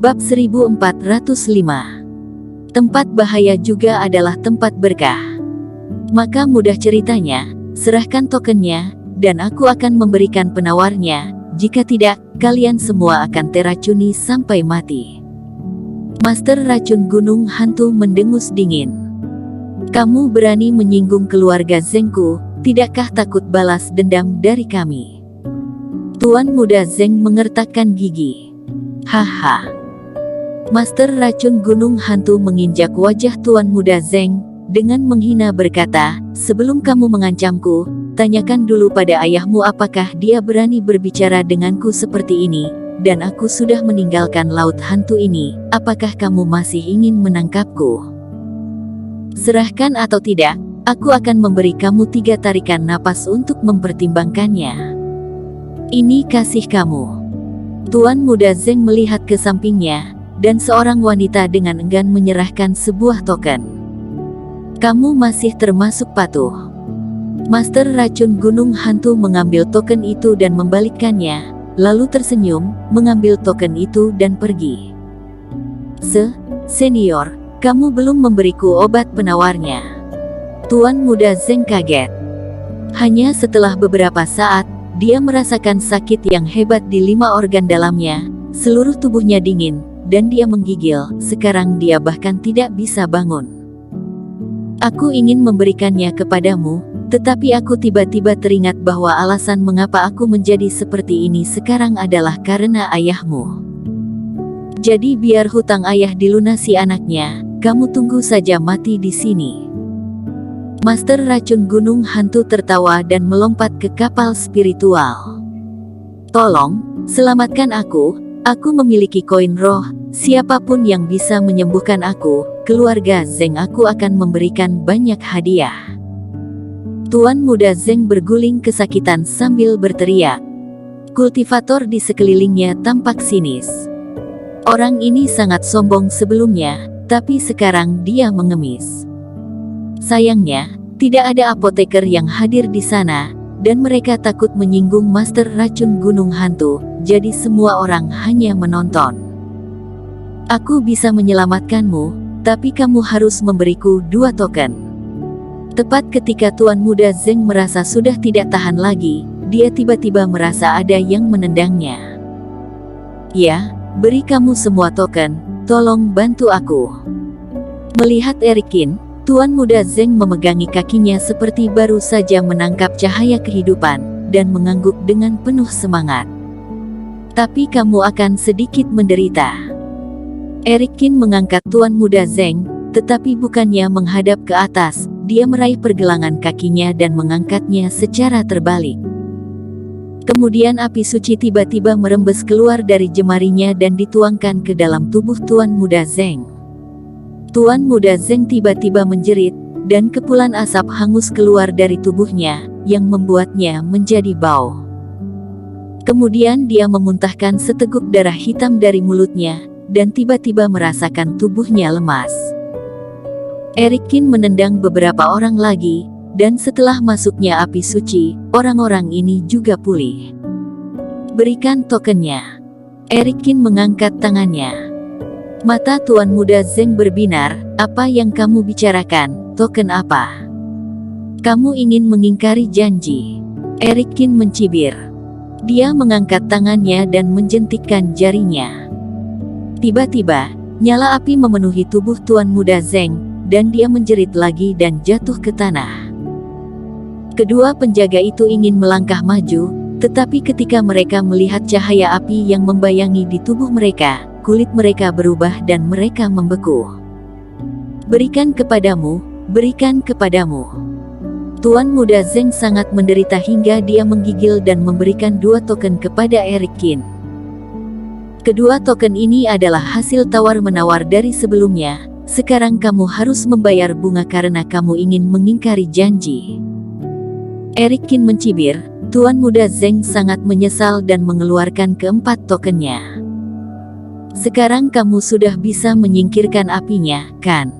Bab 1405. Tempat bahaya juga adalah tempat berkah. Maka mudah ceritanya, serahkan tokennya, dan aku akan memberikan penawarnya. Jika tidak, kalian semua akan teracuni sampai mati. Master Racun Gunung Hantu mendengus dingin. Kamu berani menyinggung keluarga Zengku, tidakkah takut balas dendam dari kami? Tuan Muda Zeng mengertakkan gigi. Haha. Master Racun Gunung Hantu menginjak wajah Tuan Muda Zeng, dengan menghina berkata, sebelum kamu mengancamku, tanyakan dulu pada ayahmu apakah dia berani berbicara denganku seperti ini, dan aku sudah meninggalkan laut hantu ini, apakah kamu masih ingin menangkapku? Serahkan atau tidak, aku akan memberi kamu 3 tarikan napas untuk mempertimbangkannya. Ini kasih kamu. Tuan Muda Zeng melihat ke sampingnya, dan seorang wanita dengan enggan menyerahkan sebuah token. Kamu masih termasuk patuh. Master Racun Gunung Hantu mengambil token itu dan membalikkannya, lalu tersenyum, mengambil token itu dan pergi. Senior, kamu belum memberiku obat penawarnya. Tuan Muda Zeng kaget. Hanya setelah beberapa saat, dia merasakan sakit yang hebat di 5 organ dalamnya, seluruh tubuhnya dingin, dan dia menggigil. Sekarang dia bahkan tidak bisa bangun. Aku ingin memberikannya kepadamu, tetapi aku tiba-tiba teringat bahwa alasan mengapa aku menjadi seperti ini sekarang adalah karena ayahmu. Jadi biar hutang ayah dilunasi anaknya, kamu tunggu saja mati di sini. Master Racun Gunung Hantu tertawa dan melompat ke kapal spiritual. Tolong, selamatkan aku memiliki koin roh. Siapapun yang bisa menyembuhkan aku, keluarga Zeng, aku akan memberikan banyak hadiah. Tuan Muda Zeng berguling kesakitan sambil berteriak. Kultivator di sekelilingnya tampak sinis. Orang ini sangat sombong sebelumnya, tapi sekarang dia mengemis. Sayangnya, tidak ada apoteker yang hadir di sana, dan mereka takut menyinggung Master Racun Gunung Hantu, jadi semua orang hanya menonton. Aku bisa menyelamatkanmu, tapi kamu harus memberiku 2 token. Tepat ketika Tuan Muda Zeng merasa sudah tidak tahan lagi, dia tiba-tiba merasa ada yang menendangnya. Ya, beri kamu semua token, tolong bantu aku. Melihat Erikin, Tuan Muda Zeng memegangi kakinya seperti baru saja menangkap cahaya kehidupan, dan mengangguk dengan penuh semangat. Tapi kamu akan sedikit menderita. Erikin mengangkat Tuan Muda Zeng, tetapi bukannya menghadap ke atas, dia meraih pergelangan kakinya dan mengangkatnya secara terbalik. Kemudian api suci tiba-tiba merembes keluar dari jemarinya dan dituangkan ke dalam tubuh Tuan Muda Zeng. Tuan Muda Zeng tiba-tiba menjerit, dan kepulan asap hangus keluar dari tubuhnya, yang membuatnya menjadi bau. Kemudian dia memuntahkan seteguk darah hitam dari mulutnya, dan tiba-tiba merasakan tubuhnya lemas. Erikin menendang beberapa orang lagi, dan setelah masuknya api suci, orang-orang ini juga pulih. Berikan tokennya. Erikin mengangkat tangannya. Mata Tuan Muda Zeng berbinar, apa yang kamu bicarakan, token apa? Kamu ingin mengingkari janji? Erikin mencibir. Dia mengangkat tangannya dan menjentikkan jarinya. Tiba-tiba, nyala api memenuhi tubuh Tuan Muda Zeng, dan dia menjerit lagi dan jatuh ke tanah. Kedua penjaga itu ingin melangkah maju, tetapi ketika mereka melihat cahaya api yang membayangi di tubuh mereka, kulit mereka berubah dan mereka membeku. Berikan kepadamu, berikan kepadamu. Tuan Muda Zeng sangat menderita hingga dia menggigil dan memberikan 2 token kepada Erikin. Kedua token ini adalah hasil tawar-menawar dari sebelumnya. Sekarang kamu harus membayar bunga karena kamu ingin mengingkari janji. Erikin mencibir. Tuan Muda Zeng sangat menyesal dan mengeluarkan ke-4 tokennya. Sekarang kamu sudah bisa menyingkirkan apinya, kan?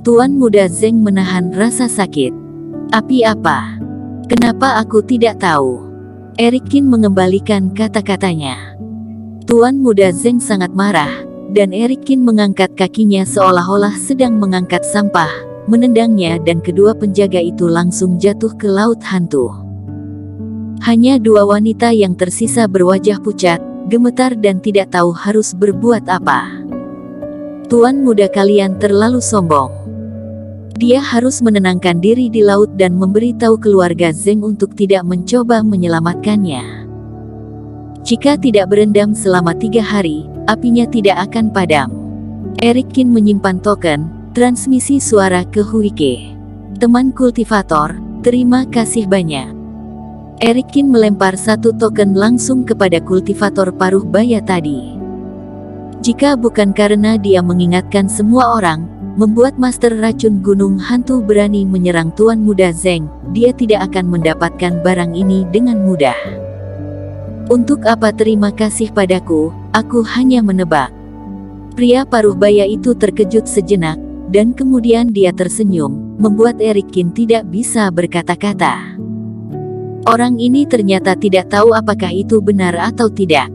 Tuan Muda Zeng menahan rasa sakit. Api apa? Kenapa aku tidak tahu? Erikin mengembalikan kata-katanya. Tuan Muda Zeng sangat marah, dan Erikin mengangkat kakinya seolah-olah sedang mengangkat sampah, menendangnya dan kedua penjaga itu langsung jatuh ke laut hantu. Hanya dua wanita yang tersisa berwajah pucat, gemetar dan tidak tahu harus berbuat apa. Tuan muda kalian terlalu sombong. Dia harus menenangkan diri di laut dan memberitahu keluarga Zeng untuk tidak mencoba menyelamatkannya. Jika tidak berendam selama 3 hari, apinya tidak akan padam. Erikin menyimpan token transmisi suara ke Huike. Teman kultivator, terima kasih banyak. Erikin melempar satu token langsung kepada kultivator paruh baya tadi. Jika bukan karena dia mengingatkan semua orang, membuat Master Racun Gunung Hantu berani menyerang Tuan Muda Zeng, dia tidak akan mendapatkan barang ini dengan mudah. Untuk apa terima kasih padaku, aku hanya menebak. Pria paruh baya itu terkejut sejenak, dan kemudian dia tersenyum, membuat Erikin tidak bisa berkata-kata. Orang ini ternyata tidak tahu apakah itu benar atau tidak.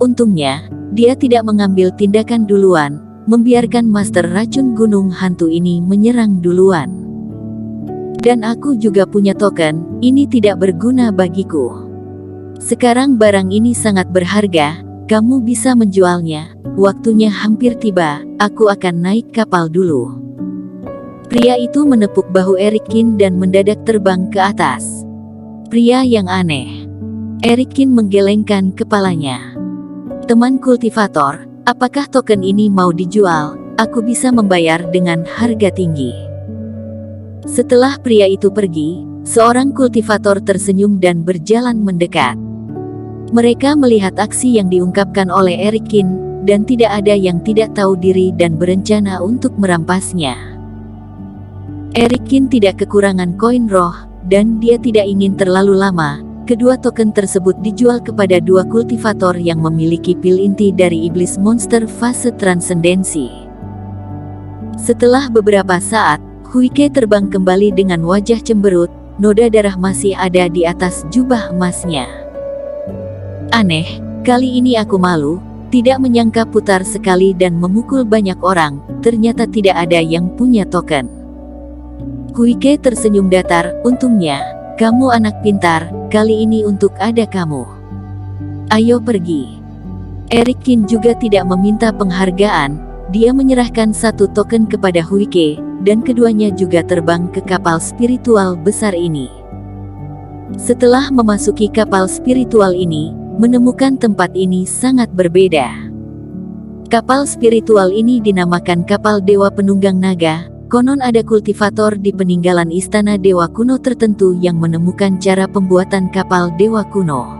Untungnya, dia tidak mengambil tindakan duluan, membiarkan Master Racun Gunung Hantu ini menyerang duluan. Dan aku juga punya token, ini tidak berguna bagiku. Sekarang barang ini sangat berharga, kamu bisa menjualnya, waktunya hampir tiba, aku akan naik kapal dulu. Pria itu menepuk bahu Erikin dan mendadak terbang ke atas. Pria yang aneh. Erikin menggelengkan kepalanya. Teman kultivator, apakah token ini mau dijual? Aku bisa membayar dengan harga tinggi. Setelah pria itu pergi, seorang kultivator tersenyum dan berjalan mendekat. Mereka melihat aksi yang diungkapkan oleh Erikin, dan tidak ada yang tidak tahu diri dan berencana untuk merampasnya. Erikin tidak kekurangan koin roh, dan dia tidak ingin terlalu lama. Kedua token tersebut dijual kepada dua kultivator yang memiliki pil inti dari iblis monster fase transendensi. Setelah beberapa saat, Huike terbang kembali dengan wajah cemberut, noda darah masih ada di atas jubah emasnya. Aneh, kali ini aku malu, tidak menyangka putar sekali dan memukul banyak orang, ternyata tidak ada yang punya token. Huike tersenyum datar, untungnya, kamu anak pintar, kali ini untuk ada kamu. Ayo pergi. Erikin juga tidak meminta penghargaan, dia menyerahkan satu token kepada Huike, dan keduanya juga terbang ke kapal spiritual besar ini. Setelah memasuki kapal spiritual ini, menemukan tempat ini sangat berbeda. Kapal spiritual ini dinamakan kapal Dewa Penunggang Naga. Konon ada kultivator di peninggalan istana dewa kuno tertentu yang menemukan cara pembuatan kapal dewa kuno.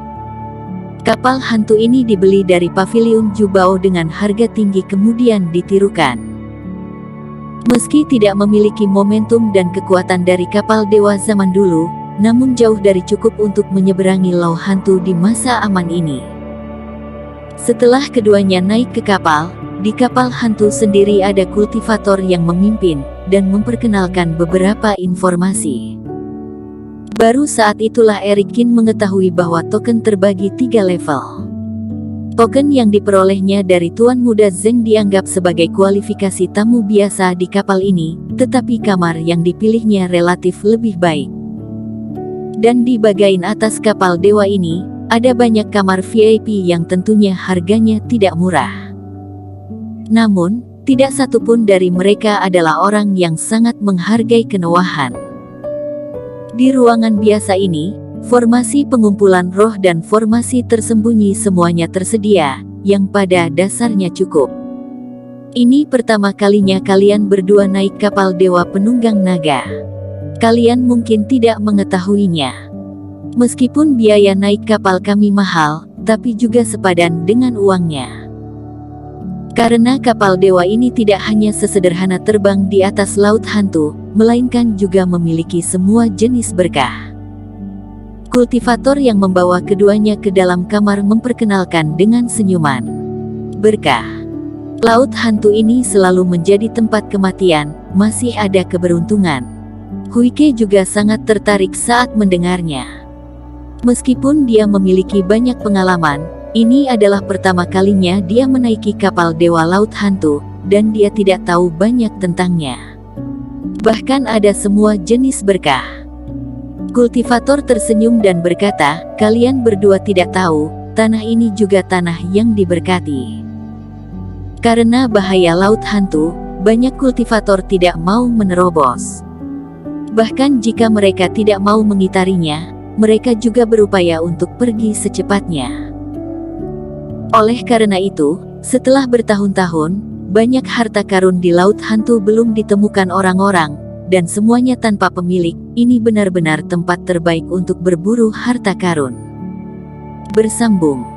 Kapal hantu ini dibeli dari paviliun Jubao dengan harga tinggi kemudian ditirukan. Meski tidak memiliki momentum dan kekuatan dari kapal dewa zaman dulu, namun jauh dari cukup untuk menyeberangi Laut Hantu di masa aman ini. Setelah keduanya naik ke kapal, di kapal hantu sendiri ada kultivator yang memimpin dan memperkenalkan beberapa informasi. Baru saat itulah Erikin mengetahui bahwa token terbagi 3 level. Token yang diperolehnya dari Tuan Muda Zeng dianggap sebagai kualifikasi tamu biasa di kapal ini, tetapi kamar yang dipilihnya relatif lebih baik. Dan di bagian atas kapal dewa ini, ada banyak kamar VIP yang tentunya harganya tidak murah. Namun, tidak satupun dari mereka adalah orang yang sangat menghargai kemewahan. Di ruangan biasa ini, formasi pengumpulan roh dan formasi tersembunyi semuanya tersedia, yang pada dasarnya cukup. Ini pertama kalinya kalian berdua naik kapal Dewa Penunggang Naga. Kalian mungkin tidak mengetahuinya. Meskipun biaya naik kapal kami mahal, tapi juga sepadan dengan uangnya. Karena kapal dewa ini tidak hanya sesederhana terbang di atas laut hantu, melainkan juga memiliki semua jenis berkah. Kultivator yang membawa keduanya ke dalam kamar memperkenalkan dengan senyuman. Berkah. Laut hantu ini selalu menjadi tempat kematian, masih ada keberuntungan. Huike juga sangat tertarik saat mendengarnya. Meskipun dia memiliki banyak pengalaman, Ini adalah pertama kalinya dia menaiki kapal Dewa Laut Hantu, dan dia tidak tahu banyak tentangnya. Bahkan ada semua jenis berkah. Kultivator tersenyum dan berkata, kalian berdua tidak tahu, tanah ini juga tanah yang diberkati. Karena bahaya Laut Hantu, banyak kultivator tidak mau menerobos. Bahkan jika mereka tidak mau mengitarinya, mereka juga berupaya untuk pergi secepatnya. Oleh karena itu, setelah bertahun-tahun, banyak harta karun di Laut Hantu belum ditemukan orang-orang, dan semuanya tanpa pemilik. Ini benar-benar tempat terbaik untuk berburu harta karun. Bersambung.